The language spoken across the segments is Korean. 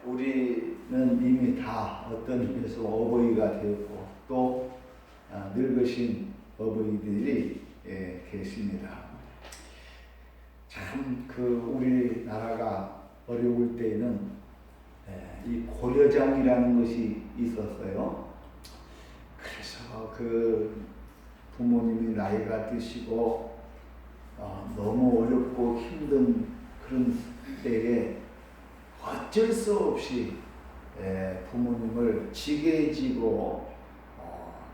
우리는 이미 다 어떤 의미에서 어버이가 되었고 또 늙으신 어버이들이 계십니다. 참 우리나라가 어려울 때에는 이 고려장이라는 것이 있었어요. 그래서 부모님이 나이가 드시고 너무 어렵고 힘든 그런 때에 어쩔 수 없이 부모님을 지게 지고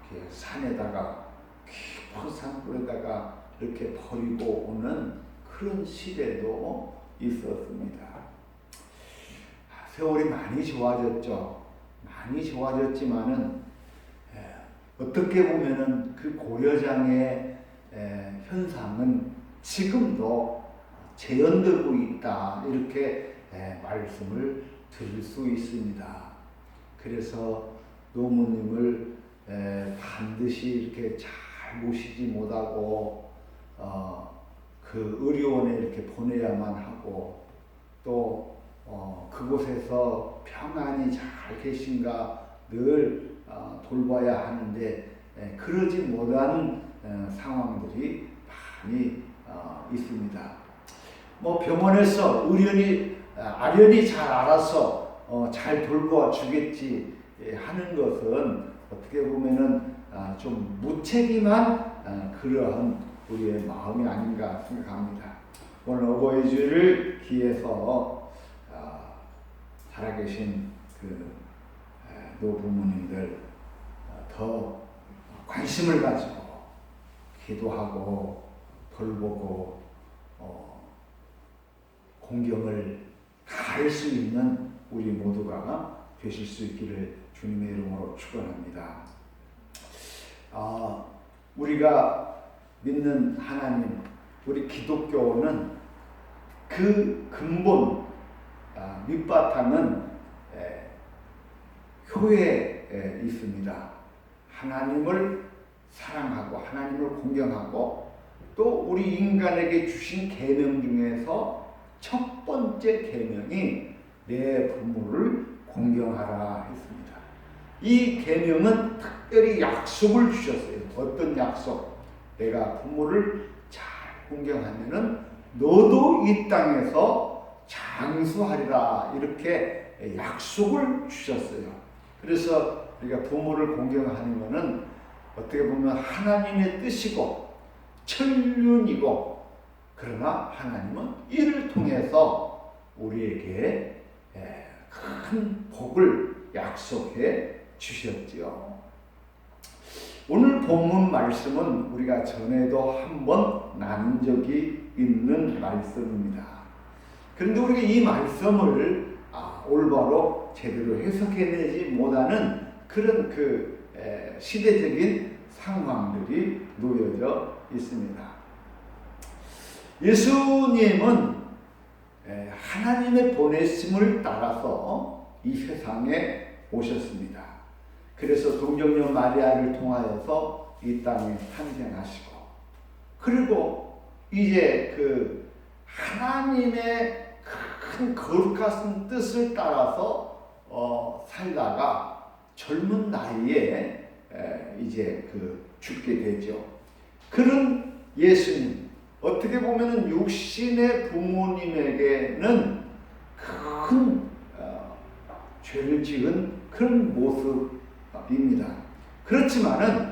이렇게 산에다가 깊은 산골에다가 이렇게 버리고 오는 그런 시대도 있었습니다. 세월이 많이 좋아졌죠. 많이 좋아졌지만은 어떻게 보면은 그 고려장의 현상은 지금도 재현되고 있다, 이렇게 말씀을 드릴 수 있습니다. 그래서 노모님을 반드시 이렇게 잘 모시지 못하고 그 의료원에 이렇게 보내야만 하고 또 그곳에서 평안히 잘 계신가 늘 돌봐야 하는데 그러지 못한 상황들이 많이 있습니다. 병원에서 아련히 잘 알아서 잘 돌봐주겠지 하는 것은 어떻게 보면은 좀 무책임한 그러한 우리의 마음이 아닌가 생각합니다. 오늘 어버이 주일을 기해서 살아계신 노부모님들 더 관심을 가지고 기도하고 돌보고 공경을 다할 수 있는 우리 모두가 되실 수 있기를 주님의 이름으로 축원합니다. 우리가 믿는 하나님, 우리 기독교는 그 근본 밑바탕은 교회에 있습니다. 하나님을 사랑하고 하나님을 공경하고 또 우리 인간에게 주신 계명 중에서 첫 번째 계명이 내 부모를 공경하라 했습니다. 이 계명은 특별히 약속을 주셨어요. 어떤 약속? 내가 부모를 잘 공경하면은 너도 이 땅에서 장수하리라, 이렇게 약속을 주셨어요. 그래서 우리가 부모를 공경하는 것은 어떻게 보면 하나님의 뜻이고 천륜이고, 그러나 하나님은 이를 통해서 우리에게 큰 복을 약속해 주셨지요. 오늘 본문 말씀은 우리가 전에도 한번 나눈 적이 있는 말씀입니다. 그런데 우리가 이 말씀을 올바로 제대로 해석해내지 못하는 그런 시대적인 상황들이 놓여져 있습니다. 예수님은 하나님의 보내심을 따라서 이 세상에 오셨습니다. 그래서 동정녀 마리아를 통하여서 이 땅에 탄생하시고, 그리고 이제 하나님의 큰 거룩한 뜻을 따라서 살다가 젊은 나이에 이제 죽게 되죠. 그런 예수님, 어떻게 보면은 육신의 부모님에게는 큰 죄를 지은 그런 모습입니다. 그렇지만은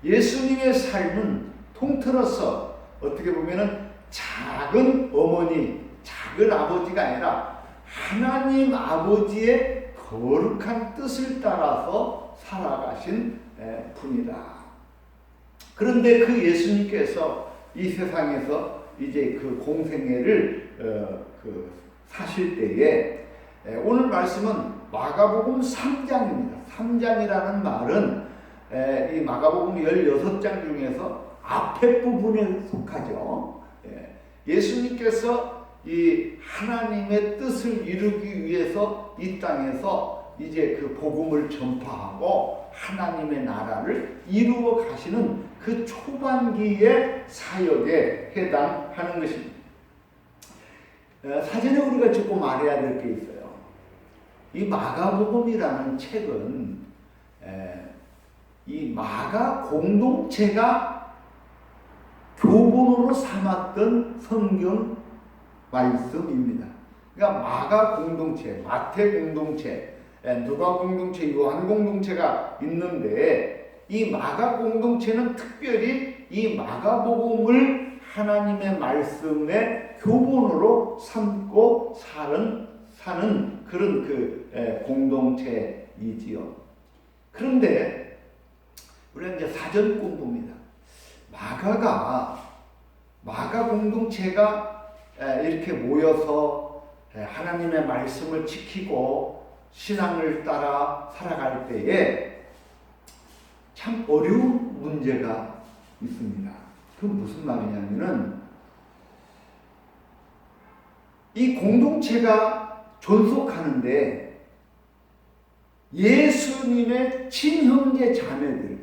예수님의 삶은 통틀어서 어떻게 보면은 작은 어머니, 작은 아버지가 아니라 하나님 아버지의 거룩한 뜻을 따라서 살아가신 분이다. 그런데 그 예수님께서 이 세상에서 이제 공생애를 사실 때에 오늘 말씀은 마가복음 3장입니다. 3장이라는 말은 이 마가복음 16장 중에서 앞에 부분에 속하죠. 예수님께서 이 하나님의 뜻을 이루기 위해서 이 땅에서 이제 복음을 전파하고 하나님의 나라를 이루어 가시는 그 초반기의 사역에 해당하는 것입니다. 사전에 우리가 조금 알아야 될 게 있어요. 이 마가복음이라는 책은 이 마가 공동체가 교본으로 삼았던 성경 말씀입니다. 그러니까 마가 공동체, 마태 공동체, 누가 공동체, 요한 공동체가 있는데 이 마가 공동체는 특별히 이 마가복음을 하나님의 말씀의 교본으로 삼고 사는 그런 공동체이지요. 그런데 우리가 이제 사전 공부입니다. 마가 공동체가 이렇게 모여서 하나님의 말씀을 지키고 신앙을 따라 살아갈 때에 참 어려운 문제가 있습니다. 그건 무슨 말이냐면은 이 공동체가 존속하는데 예수님의 친형제 자매들,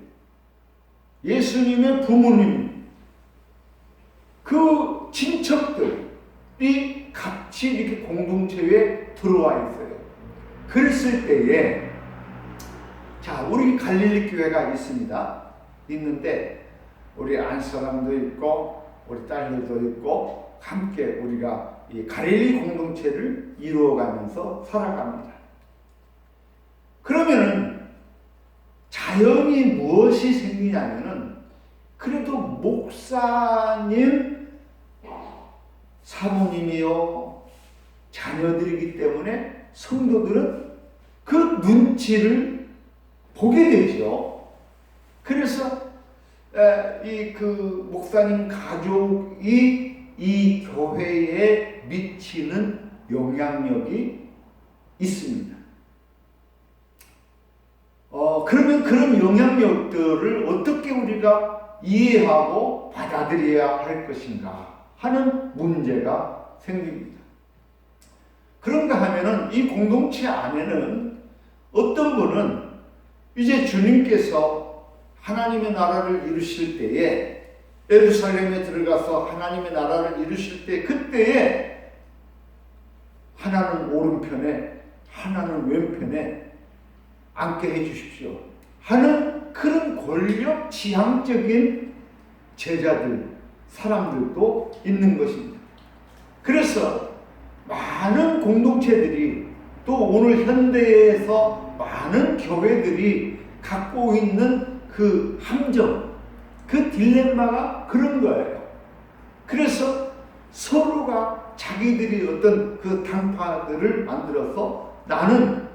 예수님의 부모님, 그 친척들이 같이 이렇게 공동체에 들어와 있어요. 그랬을 때에 자, 우리 갈릴리 교회가 있는데 우리 안사람도 있고 우리 딸들도 있고 함께 우리가 이 갈릴리 공동체를 이루어가면서 살아갑니다. 그러면은 자연히 무엇이 생기냐면은 그래도 목사님, 사모님이요 자녀들이기 때문에 성도들은 그 눈치를 보게 되죠. 그래서 그 목사님 가족이 이 교회에 미치는 영향력이 있습니다. 그러면 그런 영향력들을 어떻게 우리가 이해하고 받아들여야 할 것인가 하는 문제가 생깁니다. 그런가 하면은 이 공동체 안에는 어떤 분은 이제 주님께서 하나님의 나라를 이루실 때에 예루살렘에 들어가서 하나님의 나라를 이루실 때 그때에 하나는 오른편에 하나는 왼편에 앉게 해주십시오 하는 그런 권력 지향적인 제자들, 사람들도 있는 것입니다. 그래서 많은 공동체들이 또 오늘 현대에서 많은 교회들이 갖고 있는 그 함정, 그 딜레마가 그런 거예요. 그래서 서로가 자기들이 어떤 그 당파들을 만들어서 나는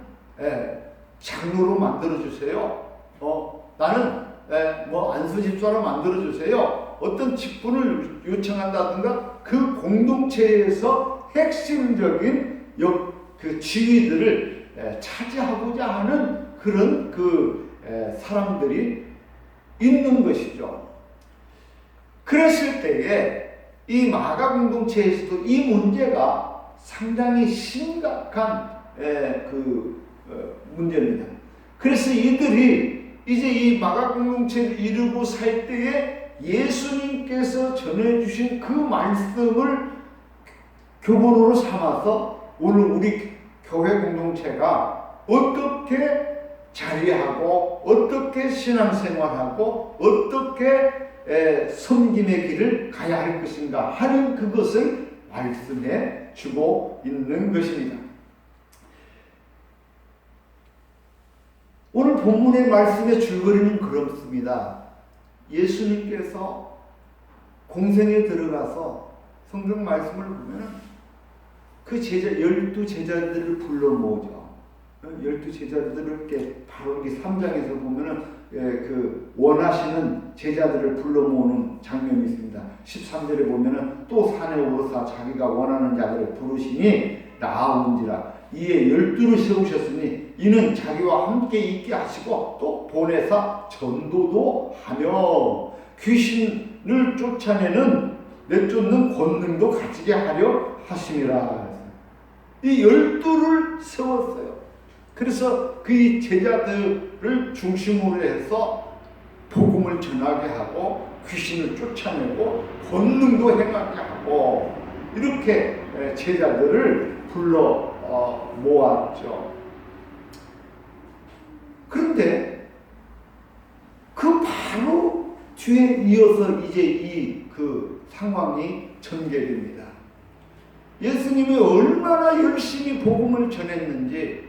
장로로 만들어주세요. 나는 뭐 안수집사로 만들어주세요. 어떤 직분을 요청한다든가 그 공동체에서 핵심적인 그 지위들을 차지하고자 하는 그런 사람들이 있는 것이죠. 그랬을 때에 이 마가 공동체에서도 이 문제가 상당히 심각한 문제입니다. 그래서 이들이 이제 이 마가 공동체를 이루고 살 때에 예수님께서 전해주신 그 말씀을 교본으로 삼아서 오늘 우리 교회 공동체가 어떻게 자리하고 어떻게 신앙생활하고 어떻게 섬김의 길을 가야 할 것인가 하는 그것을 말씀해 주고 있는 것입니다. 오늘 본문의 말씀의 줄거리는 그렇습니다. 예수님께서 공생에 들어가서 성경 말씀을 보면 그 12제자들을 불러 모으죠. 12제자들을 이렇게 바로 여기 3장에서 보면은 그 원하시는 제자들을 불러 모으는 장면이 있습니다. 13절에 보면은 또 산에 오르사 자기가 원하는 자들을 부르시니 나아온지라 이에 12를 세우셨으니 이는 자기와 함께 있게 하시고 또 보내사 전도도 하며 귀신을 내쫓는 권능도 가지게 하려 하심이라. 이 12를 세웠어요. 그래서 그 제자들을 중심으로 해서 복음을 전하게 하고 귀신을 쫓아내고 권능도 행하게 하고 이렇게 제자들을 불러 모았죠. 그런데 그 바로 뒤에 이어서 이제 이 그 상황이 전개됩니다. 예수님이 얼마나 열심히 복음을 전했는지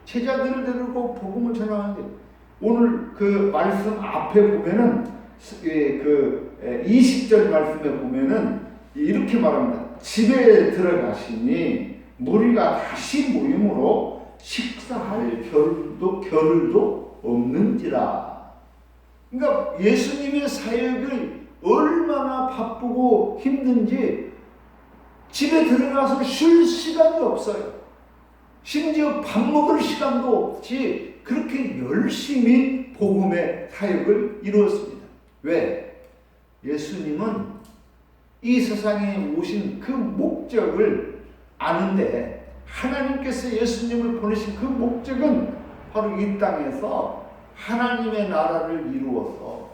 제자들을 데리고 복음을 전하는데 오늘 그 말씀 앞에 보면은 그 20절 말씀에 보면은 이렇게 말합니다. 집에 들어가시니 무리가 다시 모임으로 식사할 겨를도 없는지라. 그러니까 예수님의 사역이 얼마나 바쁘고 힘든지 집에 들어가서 쉴 시간이 없어요. 심지어 밥 먹을 시간도 없이 그렇게 열심히 복음의 사역을 이루었습니다. 왜? 예수님은 이 세상에 오신 그 목적을 아는데 하나님께서 예수님을 보내신 그 목적은 바로 이 땅에서 하나님의 나라를 이루어서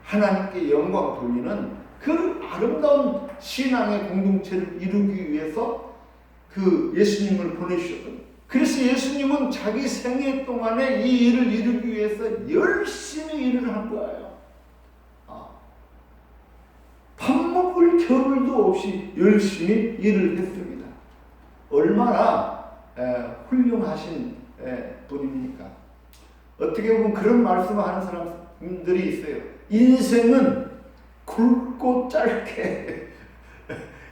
하나님께 영광 돌리는 그 아름다운 신앙의 공동체를 이루기 위해서 그 예수님을 보내주셨거든요. 그래서 예수님은 자기 생애 동안에 이 일을 이루기 위해서 열심히 일을 한 거예요. 밥 먹을 겨를도 없이 열심히 일을 했습니다. 얼마나 훌륭하신 분입니까? 어떻게 보면 그런 말씀을 하는 사람들이 있어요. 인생은 굵고 짧게.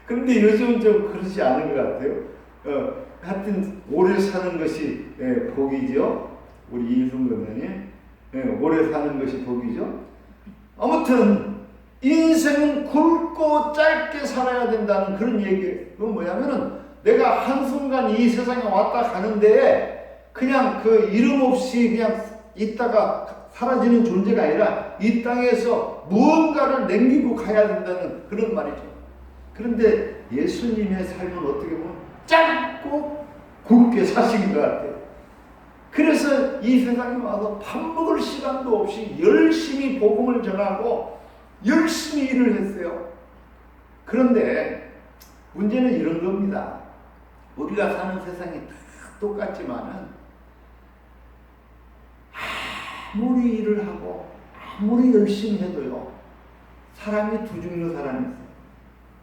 그런데 요즘은 좀 그렇지 않은 것 같아요. 하여튼 오래 사는 것이 복이죠. 우리 이순근 의원님, 오래 사는 것이 복이죠. 아무튼 인생은 굵고 짧게 살아야 된다는 그런 얘기예요. 그건 뭐냐면은 내가 한순간 이 세상에 왔다 가는데 그냥 그 이름 없이 그냥 있다가 사라지는 존재가 아니라 이 땅에서 무언가를 남기고 가야 된다는 그런 말이죠. 그런데 예수님의 삶은 어떻게 보면 짧고 굵게 사신 것 같아요. 그래서 이 세상에 와서 밥 먹을 시간도 없이 열심히 복음을 전하고 열심히 일을 했어요. 그런데 문제는 이런 겁니다. 우리가 사는 세상이 다 똑같지만은 아무리 일을 하고 아무리 열심히 해도요, 사람이 두 종류 사람이 있어요.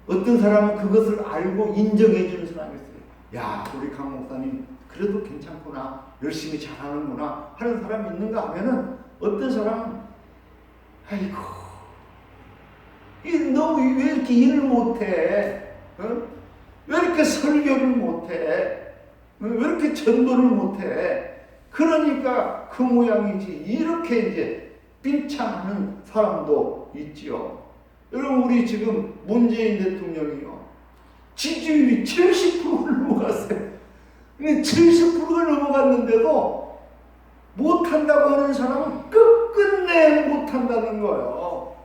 어떤 사람은 그것을 알고 인정해 주는 사람이 있어요. 야, 우리 강 목사님 그래도 괜찮구나, 열심히 잘하는구나 하는 사람이 있는가 하면은 어떤 사람은 아이고 너 왜 이렇게 일을 못해? 왜 이렇게 설교를 못해? 왜 이렇게 전도를 못해? 그러니까 그 모양이지. 이렇게 이제 빈창하는 사람도 있지요. 여러분, 우리 지금 문재인 대통령이요, 지지율이 70%를 넘어갔어요. 근데 70%가 넘어갔는데도 못한다고 하는 사람은 끝끝내 못한다는 거예요.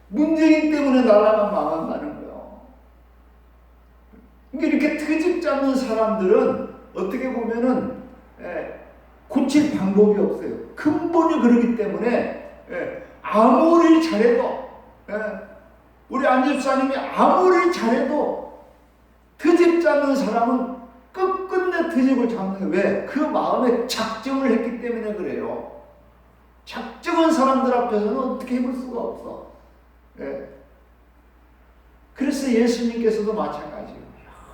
문재인 때문에 나라가 망한다는 거예요. 그러니까 이렇게 트집 잡는 사람들은 어떻게 보면은 고칠 방법이 없어요. 근본이 그러기 때문에 아무리 잘해도 우리 안 집사님이 아무리 잘해도 트집 잡는 사람은 끝끝내 트집을 잡는 거예요. 왜? 그 마음에 작정을 했기 때문에 그래요. 작정한 사람들 앞에서는 어떻게 해볼 수가 없어. 그래서 예수님께서도 마찬가지예요.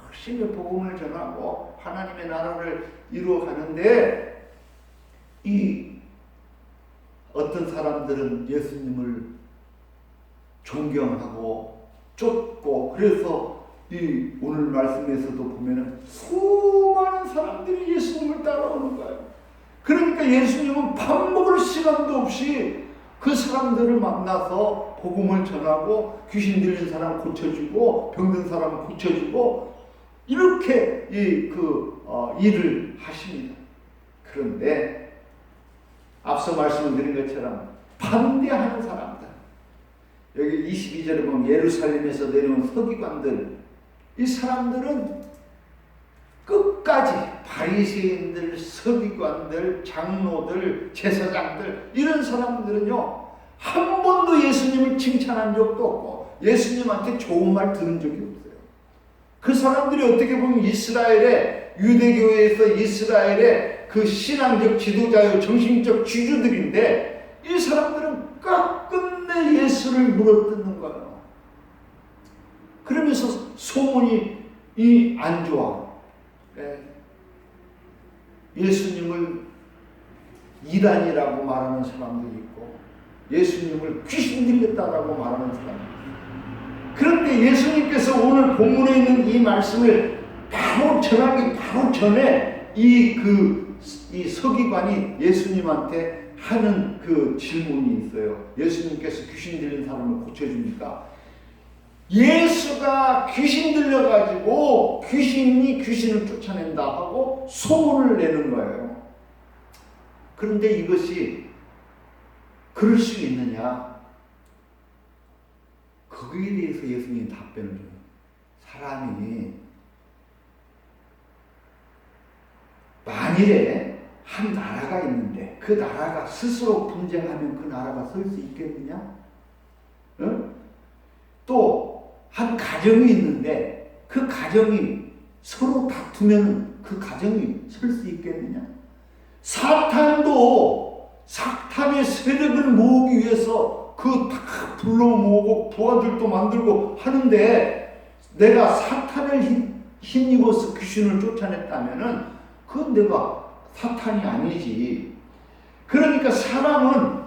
열심히 복음을 전하고 하나님의 나라를 이루어가는데 이 어떤 사람들은 예수님을 존경하고 쫓고, 그래서 이 오늘 말씀에서도 보면은 수많은 사람들이 예수님을 따라오는 거예요. 그러니까 예수님은 밥 먹을 시간도 없이 그 사람들을 만나서 복음을 전하고 귀신 들린 사람 고쳐주고 병든 사람 고쳐주고 이렇게 일을 하십니다. 그런데 앞서 말씀을 드린 것처럼 반대하는 사람들, 여기 22절에 보면 예루살렘에서 내려온 서기관들, 이 사람들은 끝까지 바리새인들, 서기관들, 장로들, 제사장들, 이런 사람들은요 한 번도 예수님을 칭찬한 적도 없고 예수님한테 좋은 말 들은 적이 없어요. 그 사람들이 어떻게 보면 이스라엘의 유대교회에서 이스라엘의 그 신앙적 지도자요 정신적 지주들인데 이 사람들은 끝끝내 예수를 물어뜯는 거예요. 그러면서 소문이 안 좋아. 예수님을 이단이라고 말하는 사람들이 있고 예수님을 귀신 들렸다라고 말하는 사람들이 있고, 그런데 예수님께서 오늘 본문에 있는 이 말씀을 바로 전하기 바로 전에 이 서기관이 예수님한테 하는 그 질문이 있어요. 예수님께서 귀신 들린 사람을 고쳐주니까 예수가 귀신 들려가지고 귀신이 귀신을 쫓아낸다 하고 소문을 내는 거예요. 그런데 이것이 그럴 수 있느냐? 거기에 대해서 예수님이 답변을 줘요. 사람이 만일에 한 나라가 있는데 그 나라가 스스로 분쟁하면 그 나라가 설 수 있겠느냐? 응? 또 한 가정이 있는데 그 가정이 서로 다투면 그 가정이 설 수 있겠느냐? 사탄도 사탄의 세력을 모으기 위해서 그 다 불러 모으고 부하들도 만들고 하는데 내가 사탄을 힘입어서 귀신을 쫓아냈다면은 그건 내가 사탄이 아니지. 그러니까 사람은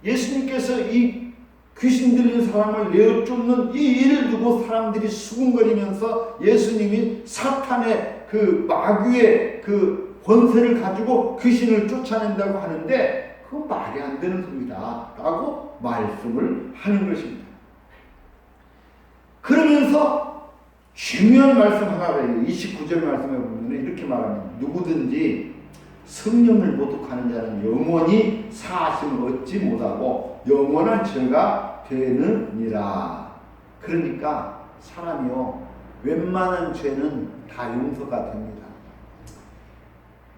예수님께서 이 귀신 들린 사람을 내어 쫓는 이 일을 두고 사람들이 수군거리면서 예수님이 사탄의 그 마귀의 그 권세를 가지고 귀신을 쫓아낸다고 하는데 그건 말이 안 되는 소리다 라고 말씀을 하는 것입니다. 그러면서 중요한 말씀 하나를 29절 말씀에 보면 이렇게 말합니다. 누구든지 성령을 모독하는 자는 영원히 사하심을 얻지 못하고 영원한 죄가 되느니라. 그러니까 사람이요 웬만한 죄는 다 용서가 됩니다.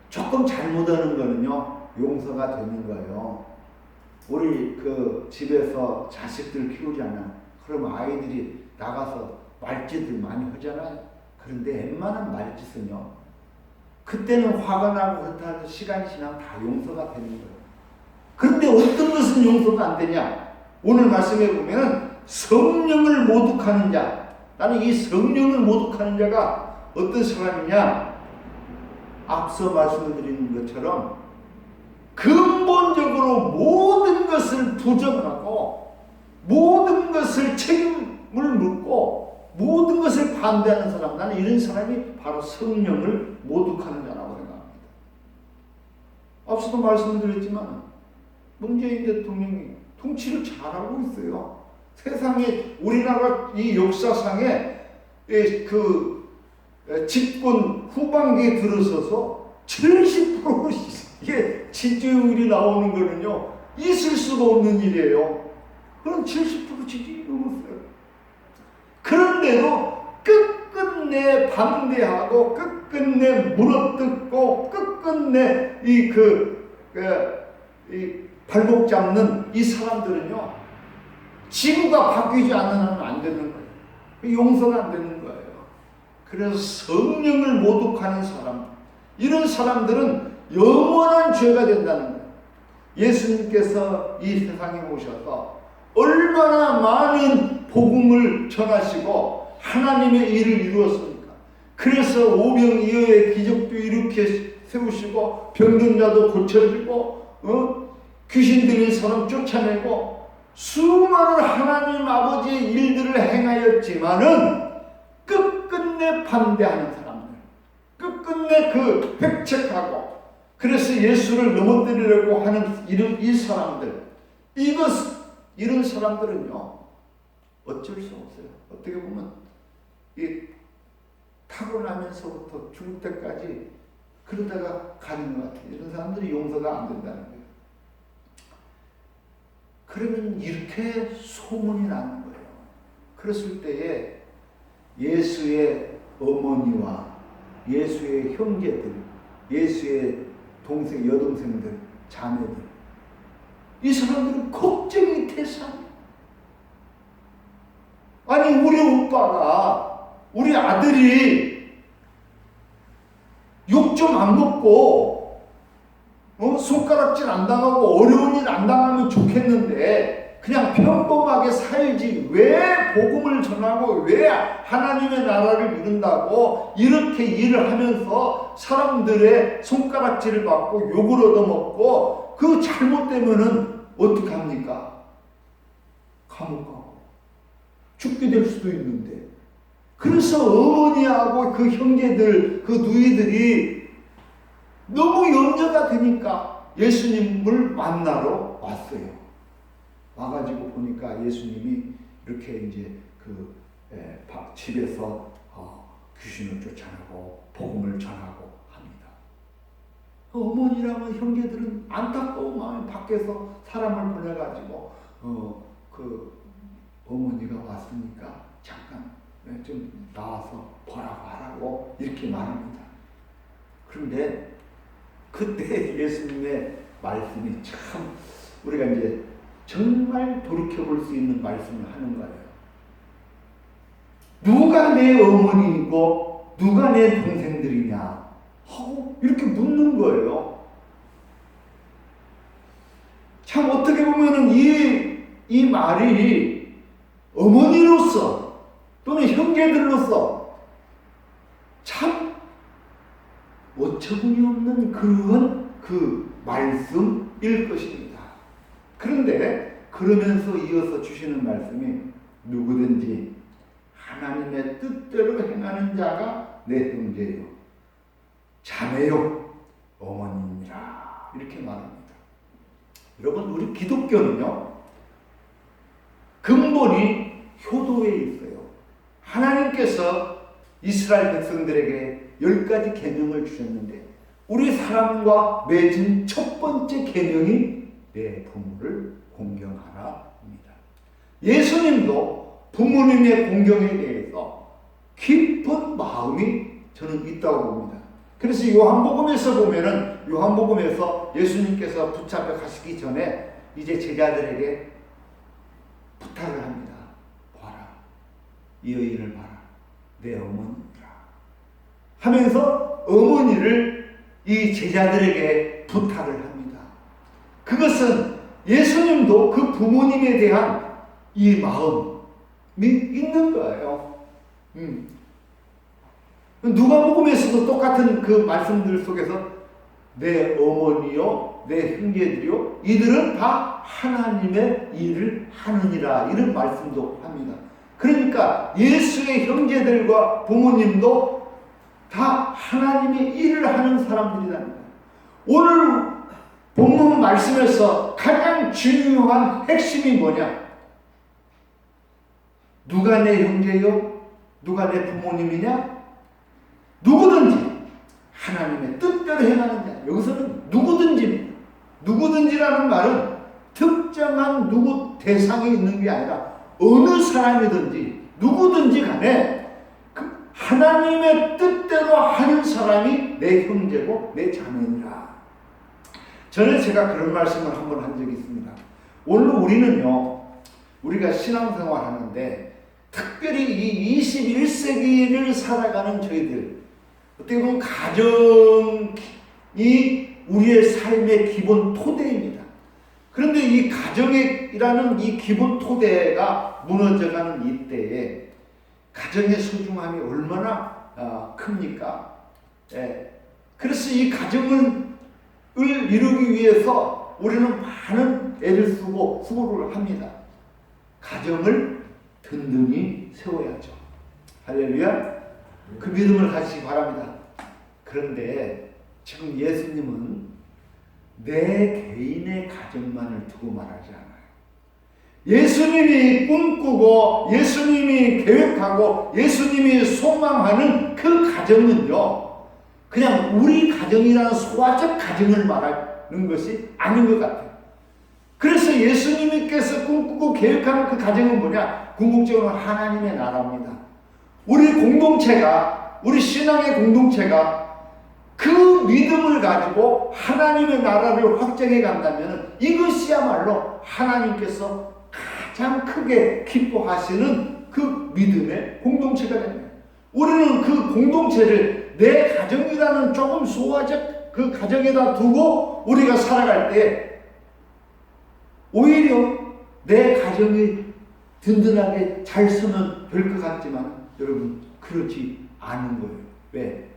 조금 잘못하는 거는요 용서가 되는 거예요. 우리 그 집에서 자식들 키우잖아. 그럼 아이들이 나가서 말짓을 많이 하잖아요. 그런데 웬만한 말짓은요 그때는 화가 나고 그렇다 해서 시간이 지나면 다 용서가 되는 거예요. 그런데 어떤 것은 용서가 안 되냐? 오늘 말씀해 보면 성령을 모독하는 자. 나는 이 성령을 모독하는 자가 어떤 사람이냐? 앞서 말씀드린 것처럼 근본적으로 모든 것을 부정하고 모든 것을 책임을 묻고 모든 것을 반대하는 사람, 나는 이런 사람이 바로 성령을 모독하는 자라고 생각합니다. 앞서도 말씀드렸지만 문재인 대통령이 통치를 잘하고 있어요. 세상에 우리나라 이 역사상에 그 집권 후반기에 들어서서 70% 이게 지지율이 나오는 거는요 있을 수가 없는 일이에요. 그럼 70% 지지율이 넘었어요. 그런데도 끝끝내 반대하고 끝끝내 물어뜯고 끝끝내 이 발목 잡는 이 사람들은요 지구가 바뀌지 않는 한은 안 되는 거예요. 용서가 안 되는 거예요. 그래서 성령을 모독하는 사람, 이런 사람들은 영원한 죄가 된다는 거예요. 예수님께서 이 세상에 오셔서 얼마나 많은 복음을 전하시고 하나님의 일을 이루었습니까? 그래서 오병이어의 기적도 이렇게 세우시고 병든 자도 고쳐지고 귀신 들린 사람 쫓아내고 수많은 하나님 아버지의 일들을 행하였지만은 끝끝내 반대하는 사람들, 끝끝내 그 획책하고 그래서 예수를 넘어뜨리려고 하는 이 사람들, 이런 사람들은요 어쩔 수 없어요. 어떻게 보면 이 타고나면서부터 죽을 때까지 그러다가 가는 것 같아요. 이런 사람들이 용서가 안 된다는 거예요. 그러면 이렇게 소문이 나는 거예요. 그랬을 때에 예수의 어머니와 예수의 형제들, 예수의 동생, 여동생들, 자매들, 이 사람들은 걱정이 태산. 아니 우리 오빠가, 우리 아들이 욕 좀 안 먹고 손가락질 안 당하고 어려운 일 안 당하면 좋겠는데 그냥 평범하게 살지 왜 복음을 전하고 왜 하나님의 나라를 이룬다고 이렇게 일을 하면서 사람들의 손가락질을 받고 욕을 얻어먹고 그 잘못되면은 어떡합니까? 감옥 가고 죽게 될 수도 있는데 그래서 어머니하고 그 형제들 그 누이들이 너무 염려가 되니까 예수님을 만나러 왔어요. 와가지고 보니까 예수님이 이렇게 이제 집에서 귀신을 쫓아내고 복음을 전하고 합니다. 어머니랑은 형제들은 안타까운 마음에 밖에서 사람을 보내가지고 그 어머니가 왔으니까 잠깐 좀 나와서 보라고 하라고 이렇게 말합니다. 그런데 그때 예수님의 말씀이 참 우리가 이제 정말 돌이켜볼 수 있는 말씀을 하는 거예요. 누가 내 어머니이고 누가 내 동생들이냐 하고 이렇게 묻는 거예요. 참 어떻게 보면은 이 말이 어머니로서 또는 형제들로서 참 어처구니 없는 그런 그 말씀일 것입니다. 그런데 그러면서 이어서 주시는 말씀이 누구든지 하나님의 뜻대로 행하는 자가 내 형제요 자매요 어머니니라 이렇게 말합니다. 여러분 우리 기독교는요 근본이 효도에 있어요. 하나님께서 이스라엘 백성들에게 10가지 계명을 주셨는데 우리 사람과 맺은 첫 번째 계명이 내 부모를 공경하라입니다. 예수님도 부모님의 공경에 대해서 깊은 마음이 저는 있다고 봅니다. 그래서 요한복음에서 보면은 요한복음에서 예수님께서 붙잡혀 가시기 전에 이제 제자들에게 부탁을 합니다. 봐라, 이 여인을 봐라, 내 어머니라 하면서 어머니를 이 제자들에게 부탁을 합니다. 그것은 예수님도 그 부모님에 대한 이 마음이 있는 거예요. 누가복음에서도 똑같은 그 말씀들 속에서 내 어머니요, 내 형제들이요, 이들은 다 하나님의 일을 하느니라 이런 말씀도 합니다. 그러니까 예수의 형제들과 부모님도 다 하나님의 일을 하는 사람들이라는 거예요. 오늘 본문 말씀에서 가장 중요한 핵심이 뭐냐? 누가 내 형제요? 누가 내 부모님이냐? 누구든지 하나님의 뜻대로 행하는 자. 여기서는 누구든지입니다. 누구든지라는 말은 특정한 누구 대상이 있는 게 아니라 어느 사람이든지 누구든지 간에 그 하나님의 뜻대로 하는 사람이 내 형제고 내 자매니라. 전에 제가 그런 말씀을 한번 한 적이 있습니다. 오늘 우리는요, 우리가 신앙생활 하는데 특별히 이 21세기를 살아가는 저희들, 어떻게 보면 가정이 우리의 삶의 기본 토대입니다. 그런데 이 가정이라는 이 기본 토대가 무너져가는 이때에 가정의 소중함이 얼마나 큽니까? 그래서 이 가정을 이루기 위해서 우리는 많은 애를 쓰고 수고를 합니다. 가정을 든든히 세워야죠. 할렐루야. 그 믿음을 가지시기 바랍니다. 그런데 지금 예수님은 내 개인의 가정만을 두고 말하지 않아요. 예수님이 꿈꾸고 예수님이 계획하고 예수님이 소망하는 그 가정은요, 그냥 우리 가정이라는 소화적 가정을 말하는 것이 아닌 것 같아요. 그래서 예수님께서 꿈꾸고 계획하는 그 가정은 뭐냐? 궁극적으로 하나님의 나라입니다. 우리 공동체가, 우리 신앙의 공동체가 그 믿음을 가지고 하나님의 나라를 확장해 간다면 이것이야말로 하나님께서 가장 크게 기뻐하시는 그 믿음의 공동체가 됩니다. 우리는 그 공동체를 내 가정이라는 조금 소화적 그 가정에다 두고 우리가 살아갈 때 오히려 내 가정이 든든하게 잘 서면 될 것 같지만 여러분 그렇지 않은 거예요. 왜?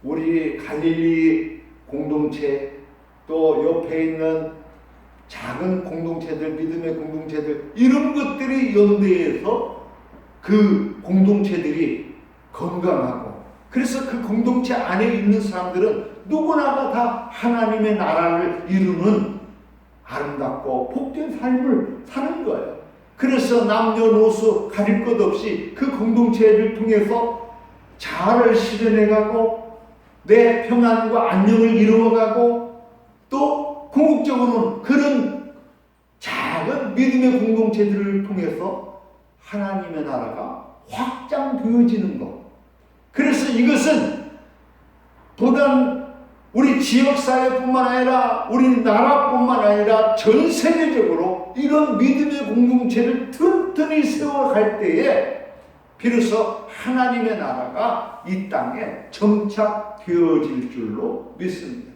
우리 갈릴리 공동체 또 옆에 있는 작은 공동체들, 믿음의 공동체들 이런 것들이 연대해서 그 공동체들이 건강하고 그래서 그 공동체 안에 있는 사람들은 누구나가 다 하나님의 나라를 이루는 아름답고 복된 삶을 사는 거예요. 그래서 남녀노소 가릴 것 없이 그 공동체를 통해서 자아를 실현해가고 내 평안과 안녕을 이루어가고 또 궁극적으로는 그런 작은 믿음의 공동체들을 통해서 하나님의 나라가 확장되어지는 것. 그래서 이것은 보단 우리 지역사회뿐만 아니라 우리 나라뿐만 아니라 전 세계적으로 이런 믿음의 공동체를 튼튼히 세워갈 때에 비로소 하나님의 나라가 이 땅에 정착되어질 줄로 믿습니다.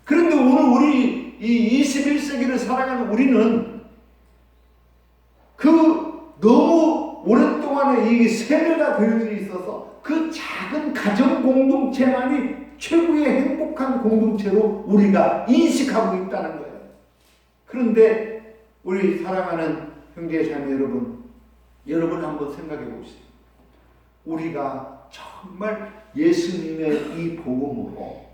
그런데 오늘 우리 이 21세기를 살아가는 우리는 그 너무 오랫동안에 이 세뇌가 되어져 있어서 그 작은 가정 공동체만이 최고의 행복한 공동체로 우리가 인식하고 있다는 거예요. 그런데 우리 사랑하는 형제자매 여러분 한번 생각해 보세요. 우리가 정말 예수님의 이 복음으로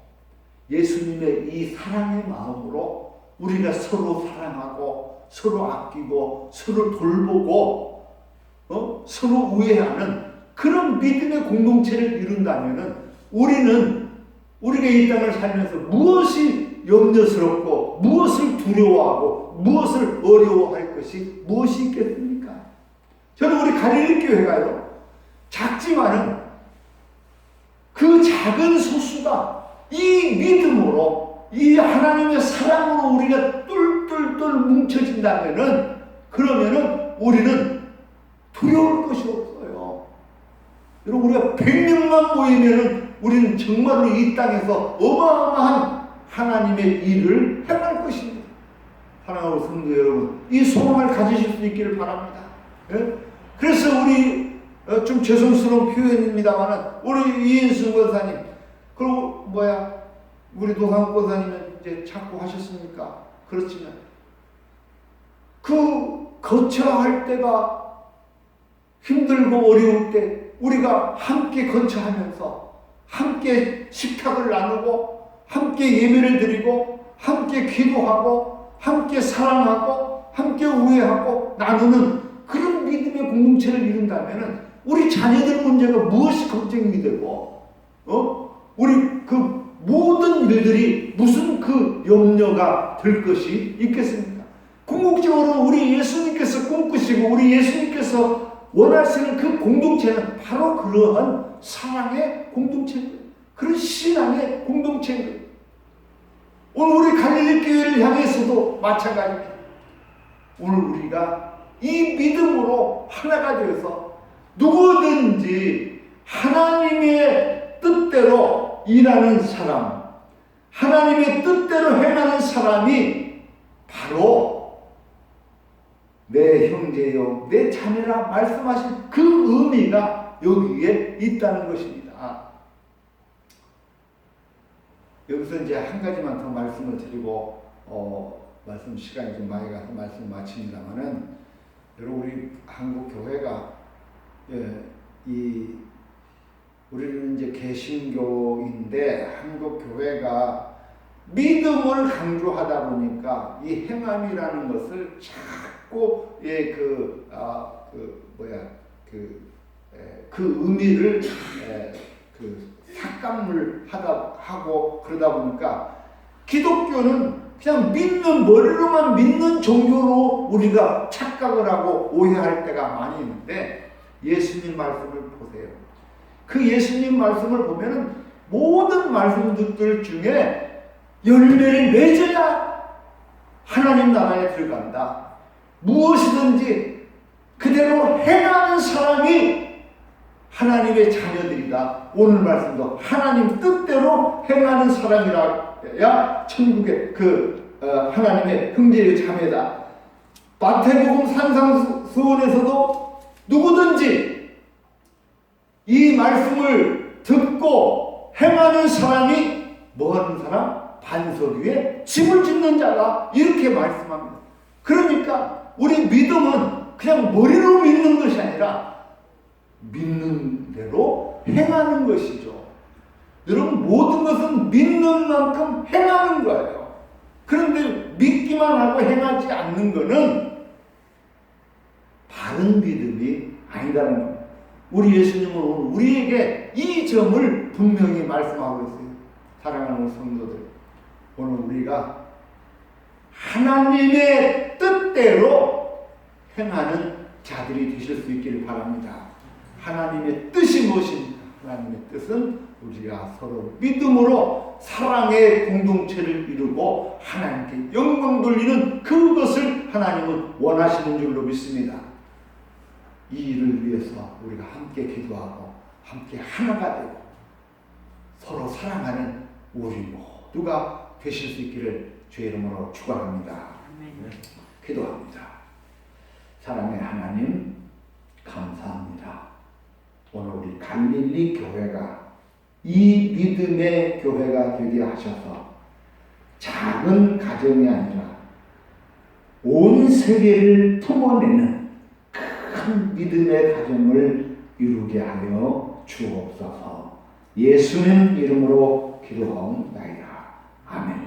예수님의 이 사랑의 마음으로 우리가 서로 사랑하고 서로 아끼고 서로 돌보고 서로 우애하는 그런 믿음의 공동체를 이룬다면 우리가 이 땅을 살면서 무엇이 염려스럽고 무엇을 두려워하고 무엇을 어려워할 것이 무엇이 있겠습니까? 저는 우리 갈릴리 교회가요 작지만은 그 작은 소수가 이 믿음으로 이 하나님의 사랑으로 우리가 똘똘똘 뭉쳐진다면은 그러면은 우리는 두려울 것이 없어요. 여러분 우리가 100명만 모이면은 우리는 정말로 이 땅에서 어마어마한 하나님의 일을 행할 것입니다. 사랑하는 성도 여러분 이 소망을 가지실 수 있기를 바랍니다. 예? 그래서 우리 좀 죄송스러운 표현입니다만 우리 이인수 권사님 그리고 우리 도상욱 권사님은 이제 자꾸 하셨습니까? 그렇지만 그 거쳐야 할 때가 힘들고 어려울 때 우리가 함께 거쳐하면서 함께 식탁을 나누고 함께 예배를 드리고 함께 기도하고 함께 사랑하고 함께 우애하고 나누는 그런 믿음의 공동체를 이룬다면 우리 자녀들 문제가 무엇이 걱정이 되고 우리 그 모든 일들이 무슨 그 염려가 될 것이 있겠습니까? 궁극적으로 우리 예수님께서 꿈꾸시고 우리 예수님께서 원하시는 그 공동체는 바로 그러한 사랑의 공동체입니다. 그런 신앙의 공동체입니다. 오늘 우리 갈릴리 교회를 향해서도 마찬가지입니다. 오늘 우리가 이 믿음으로 하나가 되어서 누구든지 하나님의 뜻대로 일하는 사람, 하나님의 뜻대로 행하는 사람이 바로 내 형제요, 내 자매라 말씀하신 그 의미가 여기에 있다는 것입니다. 여기서 이제 한 가지만 더 말씀을 드리고 말씀 시간이 좀 많이 가서 말씀 마칩니다만은 여러분 우리 한국 교회가 우리는 이제 개신교인데 한국 교회가 믿음을 강조하다 보니까 이 행함이라는 것을 자꾸 그 의미를 삭감을 하고 그러다 보니까 기독교는 그냥 머리로만 믿는 종교로 우리가 착각을 하고 오해할 때가 많이 있는데 예수님 말씀을 보세요. 그 예수님 말씀을 보면은 모든 말씀들 중에 열매를 맺어야 하나님 나라에 들어간다. 무엇이든지 그대로 행하는 사람이 하나님의 자녀들이다. 오늘 말씀도 하나님 뜻대로 행하는 사람이라야 천국의 하나님의 형제의 자매다. 마태복음 산상수훈에서도 누구든지 이 말씀을 듣고 행하는 사람이 뭐하는 사람? 반석 위에 집을 짓는 자가, 이렇게 말씀합니다. 그러니까 우리 믿음은 그냥 머리로 믿는 것이 아니라 믿는 대로 행하는 것이죠. 여러분, 모든 것은 믿는 만큼 행하는 거예요. 그런데 믿기만 하고 행하지 않는 것은 바른 믿음이 아니라는 겁니다. 우리 예수님은 오늘 우리에게 이 점을 분명히 말씀하고 있어요. 사랑하는 성도들, 오늘 우리가 하나님의 뜻대로 행하는 자들이 되실 수 있기를 바랍니다. 하나님의 뜻이 무엇입니까? 하나님의 뜻은 우리가 서로 믿음으로 사랑의 공동체를 이루고 하나님께 영광 돌리는 그것을 하나님은 원하시는 줄로 믿습니다. 이 일을 위해서 우리가 함께 기도하고 함께 하나가 되고 서로 사랑하는 우리 모두가 되실 수 있기를 주의 이름으로 축원합니다. 기도합니다. 사랑의 하나님, 감사합니다. 오늘 우리 갈릴리 교회가 이 믿음의 교회가 되게 하셔서 작은 가정이 아니라 온 세계를 품어내는 큰 믿음의 가정을 이루게 하여 주옵소서. 예수님 이름으로 기도하옵나이다. 아멘.